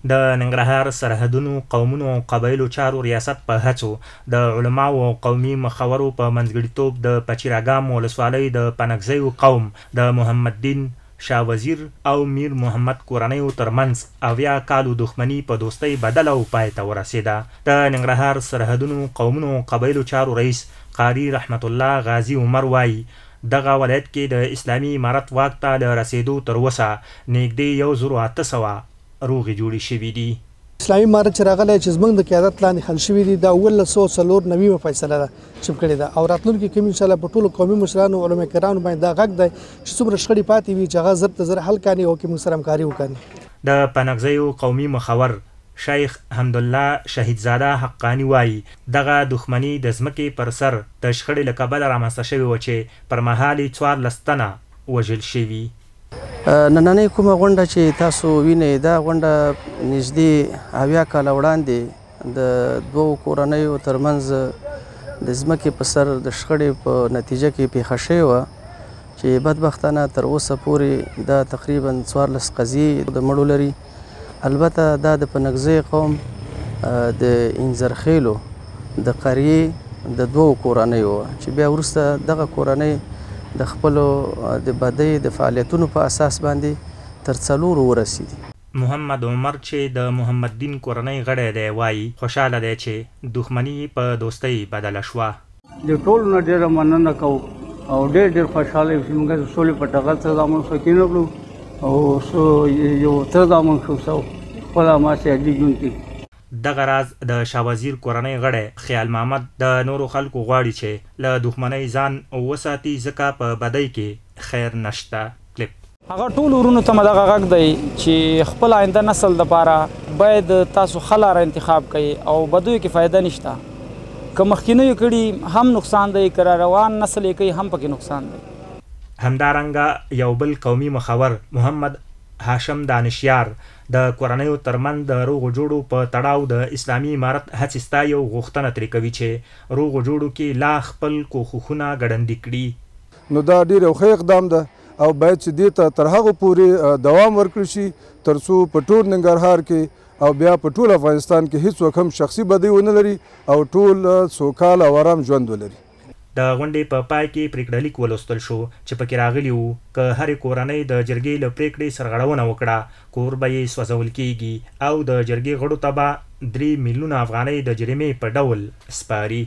د ننګرهار سرحدونو قومونو او قبایلو چارو ریاست په هڅو د علماو او قومي مخورو په منځګړیتوب د پچیراګام ولسوالۍ د پنکزیو قوم د محمد دین شاه وزیر او میر محمد کورنیو ترمنځ 80 کالو دښمني په دوستۍ بدله او پای ته ورسېده. د ننګرهار سرحدونو قومونو او قبایلو چارو رئیس قاري رحمت الله غازي عمر وایي دغه ولایت کې د اسلامي امارت واک ته د رسېدو تر اوسه نږدې 1800 روغې جوړې شوي دي. اسلامي امارت چې راغلی چې زموږ د قیادت لاندې حل شوي دي دا 1994 فیصله ده چې کړې ده او راتلونکي کې انشاءالله په ټولو قومي مشرانو علما کرامو باندې دا غږ دی چې څومره شخړې پاتې وي چې هغه زر ته زر حل کړي او کې موږ سره همکاري وکړي. د پنکزیو قومي مخور شیخ حمدالله شهیدزاده حقانی وایي دغه دښمني د ځمکې پر سر د شخړې له کبله رامنځته شوې وه چې پر مهال یې 14 تنه وژل شوي. نننۍ کومه غونډه چې تاسو وینئ دا غونډه نږدې 80 کاله وړاندې د دوو کورنیو ترمنځ د ځمکې په سر د شخړې په نتیجه کې پیښه شوې وه چې بدبختانه تر اوسه پورې دا تقریبا 14 قضیې د مړو لري. البته دا د پنکزی قوم د انځرخیلو د قریې د دوو کورنیو چې بیا وروسته دغه کورنۍ د خپلو د بدۍ د فعالیتونو په اساس باندې تر 4 ورسېدي. محمد عمر چې د محمد دین کورنۍ غړی دی وایي خوشحاله دی چې دښمني په دوستۍ بدله شوه. د ټولو نه ډېره مننه کوو او ډېر خوشحاله یو چې موږ د سولې په ټغر سره زامن سکینه کړو او یو تر زامن شو سو خپل ماسي عادي ژوند کې. دغه راز د شاه وزیر کورنۍ غړی خیال محمد د نورو خلکو غواړي چې له دښمنۍ ځان وساتي ځکه په بدۍ کې خیر نشته. هغه ټول ورونو ته دغه غږ دی چې خپل آینده نسل دپاره باید تاسو ښه لاره انتخاب کړئ او بدیو کې فایده نشته. که مخکینیو کړي هم نقصان دی که روان نسل یې کوي هم پکې نقصان دی. همدارنګه یو بل قومي مخور محمد هاشم دانشیار د کورنیو ترمنځ د روغو جوړو په تړاو د اسلامي امارت هڅې ستایي او غوښتنه ترې کوي چې روغو جوړو کې لا خپل کوښښونه ګړندي کړي. نو دا ډېر یو ښه اقدام ده او باید چې دې ته تر هغو پورې دوام ورکړی شي تر څو په ټول ننګرهار کې او بیا په ټول افغانستان کې هیڅوک هم شخصي بدۍ ونه لري او ټول سوکاله او آرام ژوند ولري. د غونډې په پای کې پریکړه لیک ولوستل شو چې پکې راغلي وو که هرې کورنۍ د جرګې له پریکړې سرغړونه وکړه کور به یې سوځول کیږي او د جرګې غړو ته به 3 میلیونه افغانۍ د جریمې په ډول سپاري.